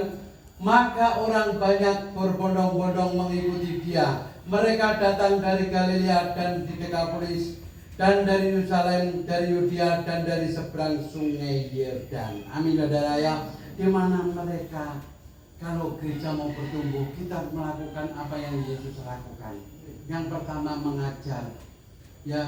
maka orang banyak berbondong-bondong mengikuti dia. Mereka datang dari Galilea dan di Dekapolis, dan dari Yerusalem, dari Yudea, dan dari seberang sungai Yordan. Amin saudara ya. Di mana mereka, kalau gereja mau bertumbuh, kita melakukan apa yang Yesus lakukan. Yang pertama mengajar, ya.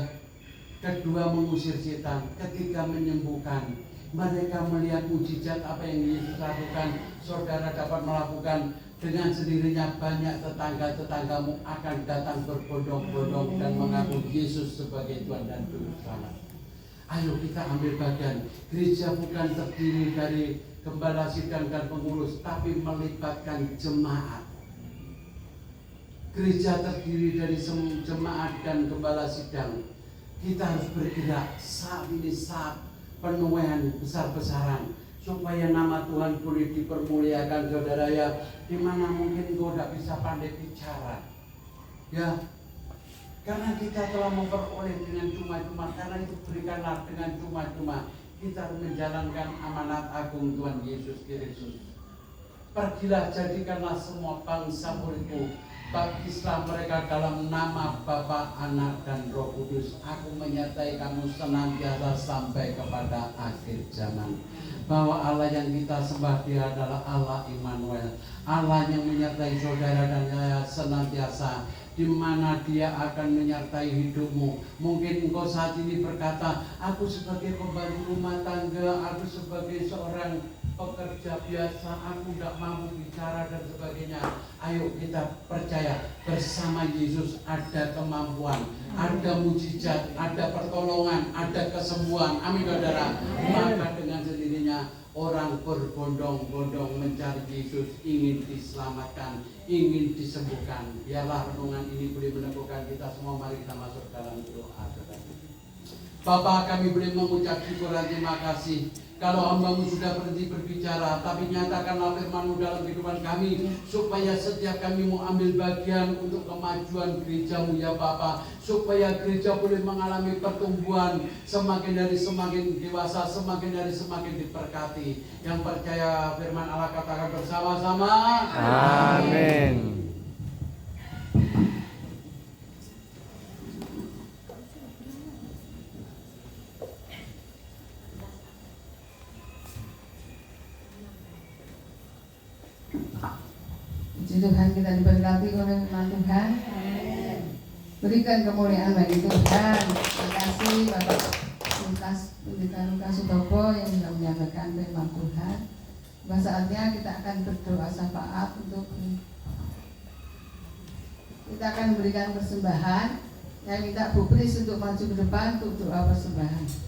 Kedua mengusir setan, ketiga menyembuhkan. Mereka melihat mujizat apa yang Yesus lakukan, saudara dapat melakukan dengan sendirinya. Banyak tetangga-tetanggamu akan datang berbondong-bondong dan mengaku Yesus sebagai Tuhan dan Juru Selamat. Ayo kita ambil bagian. Gereja bukan terdiri dari gembala sidang dan pengurus, tapi melibatkan jemaat. Gereja terdiri dari jemaat dan gembala sidang. Kita harus bergerak saat ini, saat penuaian besar-besaran, supaya nama Tuhan boleh dipermuliakan saudara ya. Dimana mungkin engkau tidak bisa pandai bicara, ya, karena kita telah memperoleh dengan cuma-cuma. Karena itu berikanlah dengan cuma-cuma. Kita harus menjalankan amanat agung Tuhan Yesus Kristus. Pergilah, jadikanlah semua bangsa muridku, baptislah mereka dalam nama Bapa, Anak, dan Roh Kudus. Aku menyertai kamu senantiasa sampai kepada akhir zaman. Bahwa Allah yang kita sembah, Dia adalah Allah Immanuel, Allah yang menyertai saudara dan saya senantiasa, di mana Dia akan menyertai hidupmu. Mungkin engkau saat ini berkata, aku sebagai pembantu rumah tangga, aku sebagai seorang pekerja biasa, aku tidak mampu bicara dan sebagainya. Ayo kita percaya, bersama Yesus ada kemampuan, ada mujizat, ada pertolongan, ada kesembuhan. Amin saudara. Maka dengan sendirinya orang berbondong-bondong mencari Yesus, ingin diselamatkan, ingin disembuhkan. Biarlah renungan ini boleh meneguhkan kita semua. Mari kita masuk dalam doa. Bapa, kami boleh mengucap syukur dan terima kasih kalau hamba-Mu sudah berhenti berbicara, tapi nyatakanlah firman-Mu dalam kehidupan kami, supaya setiap kami mau ambil bagian untuk kemajuan gereja-Mu ya Bapa, supaya gereja boleh mengalami pertumbuhan semakin dari semakin dewasa, semakin dari semakin diberkati. Yang percaya firman Allah katakan bersama-sama, amin. Puji Tuhan, kita diberkati oleh firman Tuhan. Berikan kemuliaan bagi Tuhan. Terima kasih Bapak Pendeta Lukas Sutopo yang sudah menyampaikan firman Tuhan. Saatnya kita akan berdoa syafaat untuk kita akan memberikan persembahan. Yang minta Bu Pris untuk maju ke depan untuk doa persembahan.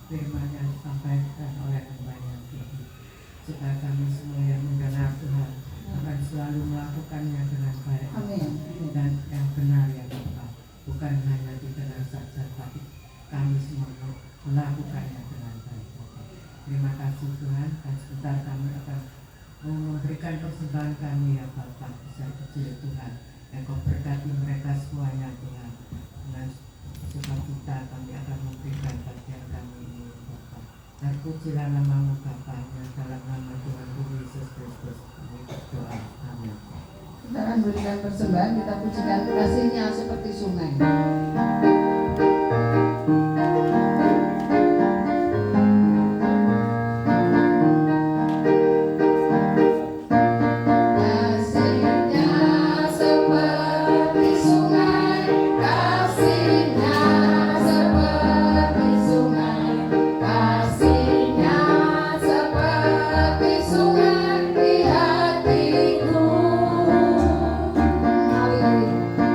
Firman yang disampaikan oleh hamba-Nya ini, supaya kami semua yang mendengar Tuhan akan selalu melakukannya dengan baik. Amin. Dan yang benar ya Bapak, bukan hanya didengar saja, tapi kami semua melakukannya dengan baik. Terima kasih Tuhan, dan sebentar kami akan memberikan persembahan kami ya Bapak, besar kecil Tuhan, yang Kau berkati mereka semuanya Tuhan. Dengan sukacita kami akan memberikan bagian kami ini Bapak. Dan pujilah nama-Mu Bapa, dalam nama Tuhan Yesus Kristus kami berdoa. Amin. Kita akan berikan persembahan, kita pujikan kasih-Nya seperti sungai.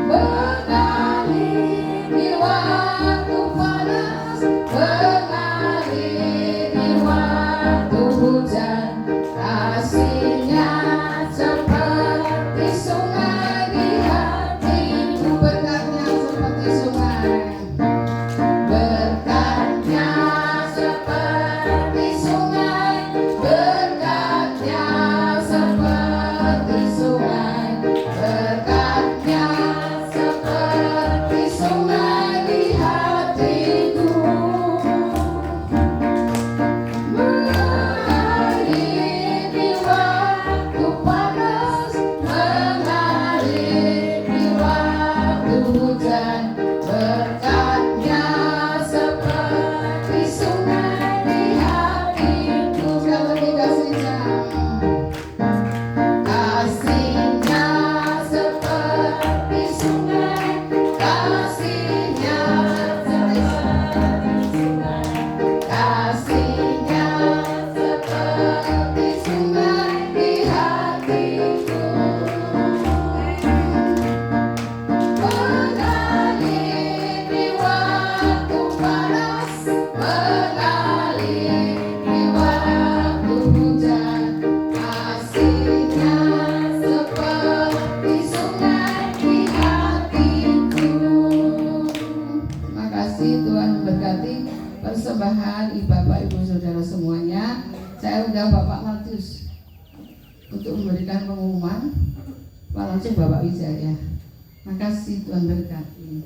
Mengalir di Ibu saudara semuanya, saya undang Bapak Maldus untuk memberikan pengumuman. Langsung Bapak Wijaya. Makasih, Tuhan berkati.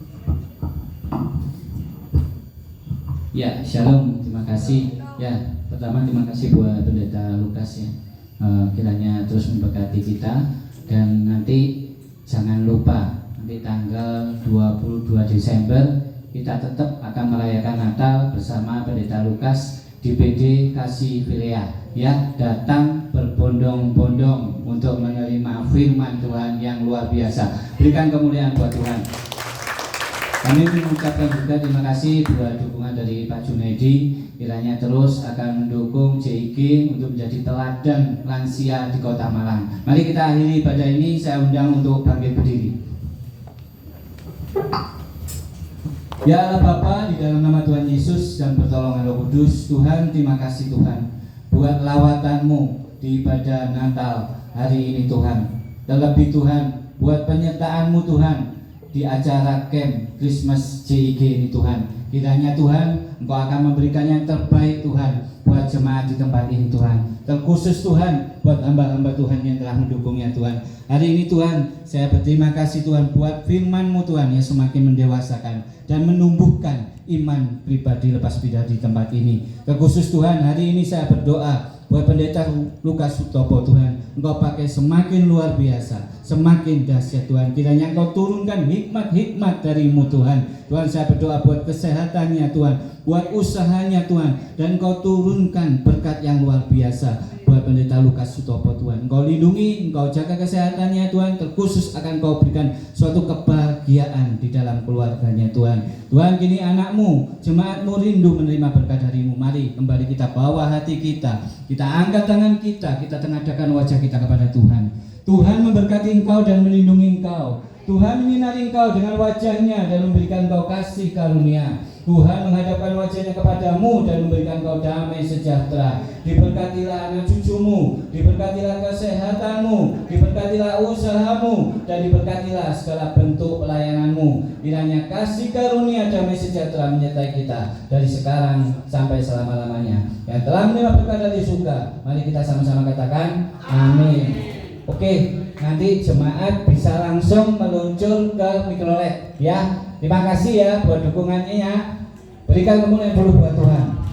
Ya, shalom, terima kasih. Ya, pertama terima kasih buat Pendeta Lukas ya. Kiranya terus memberkati kita, dan nanti jangan lupa nanti tanggal 22 Desember kita tetap akan merayakan Natal bersama Pendeta Lukas di PD Kasih Filea ya. Datang berbondong-bondong untuk menerima firman Tuhan yang luar biasa. Berikan kemuliaan buat Tuhan. Kami mengucapkan juga terima kasih buat dukungan dari Pak Junaidi. Kiranya terus akan mendukung JIG untuk menjadi teladan lansia di Kota Malang. Mari kita akhiri ibadah ini. Saya undang untuk bangkit berdiri. Ya Allah Bapa, di dalam nama Tuhan Yesus dan pertolongan Roh Kudus, Tuhan terima kasih Tuhan buat lawatan-Mu di ibadah Natal hari ini Tuhan. Terlebih Tuhan buat penyertaan-Mu Tuhan di acara camp Christmas JIG ini Tuhan. Kiranya Tuhan Engkau akan memberikan yang terbaik Tuhan buat jemaat di tempat ini Tuhan. Terkhusus Tuhan buat hamba-hamba Tuhan yang telah mendukungnya Tuhan. Hari ini Tuhan, saya berterima kasih Tuhan buat firman-Mu Tuhan yang semakin mendewasakan dan menumbuhkan iman pribadi lepas bida di tempat ini. Terkhusus Tuhan, hari ini saya berdoa buat Pendeta Lukas Sutopo Tuhan, Engkau pakai semakin luar biasa, semakin dahsyat Tuhan. Kiranya Engkau turunkan hikmat-hikmat dari-Mu Tuhan. Tuhan, saya berdoa buat kesehatannya Tuhan, buat usahanya Tuhan, dan Engkau turunkan berkat yang luar biasa buat Pendeta Lukas Sutopo Tuhan. Engkau lindungi, Engkau jaga kesehatannya Tuhan. Terkhusus akan Engkau berikan suatu kebahagiaan di dalam keluarganya Tuhan. Tuhan, kini anak-Mu, jemaat-Mu rindu menerima berkat dari-Mu. Mari kembali kita bawa hati kita, kita angkat tangan kita tengadahkan wajah kita kepada Tuhan. Tuhan memberkati engkau dan melindungi engkau. Tuhan menyinari engkau dengan wajahnya dan memberikan engkau kasih karunia. Tuhan menghadapkan wajahnya kepadamu dan memberikan engkau damai sejahtera. Diberkatilah anak cucumu, diberkatilah kesehatanmu, diberkatilah usahamu, dan diberkatilah segala bentuk pelayananmu. Kiranya kasih karunia damai sejahtera menyertai kita dari sekarang sampai selama-lamanya. Yang telah menerima berkat dari surga, mari kita sama-sama katakan amin. Oke, nanti jemaat bisa langsung meluncur ke mikrolet ya. Terima kasih ya buat dukungannya ya. Berikan kemuliaan dulu buat Tuhan.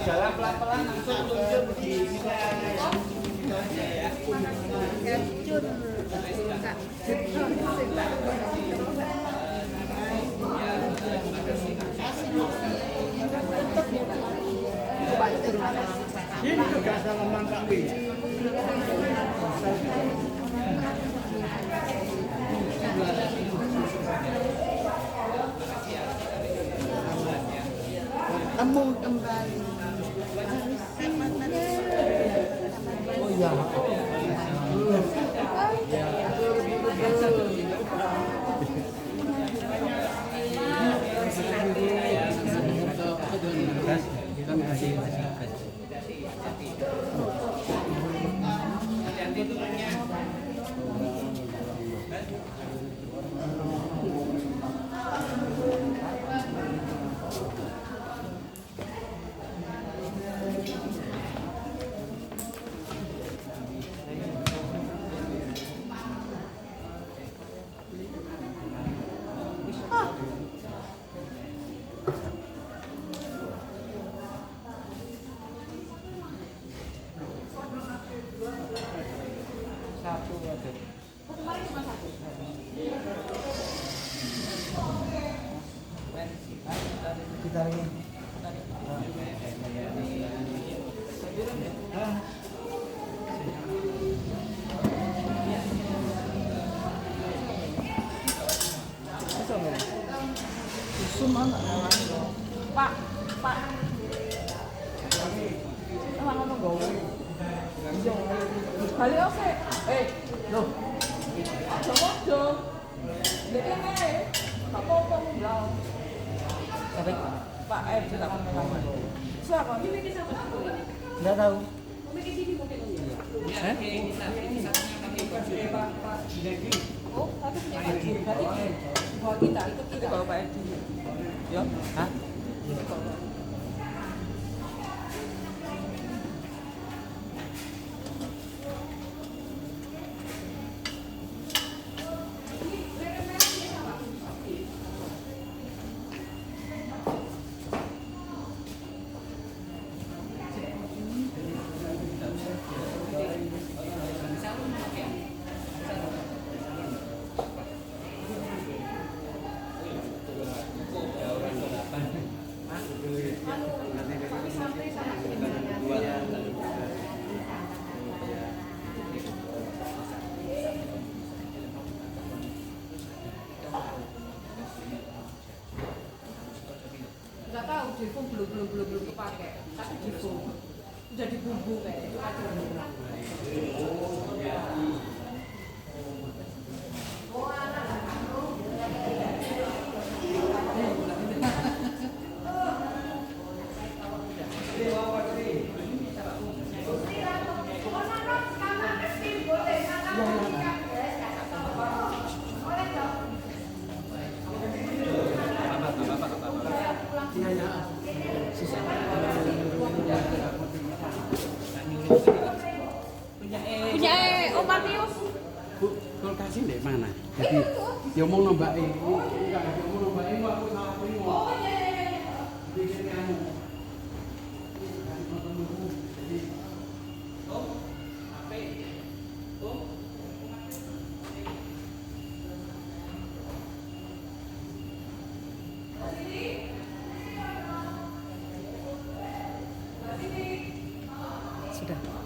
Jalan pelan-pelan langsung meluncur di ini juga salah mangkak Kamu kembali. Oh ya. Kita lagi. Pak. Ano gawe? Balik oke. Loh. Coba dong. Dek apa? Apa mo daw? Sabi. Pak RJ tak pengalaman. Siapa? Nggak tahu. Oh, tapi punya Pak RJ. Berarti bawa kita, ikut kita. Bawa Pak RJ. Ya? Hah? Nggak tahu, Devo belum kepakai. Tapi Devo udah dibumbu kayak itu kan. Punya Om Matius. Bu, kulkasnya di mana? Jadi diomong no Mbak ini, enggak diomong no Mbak ini, aku salah primo. Oh iya. Bikin kamu. Sudah.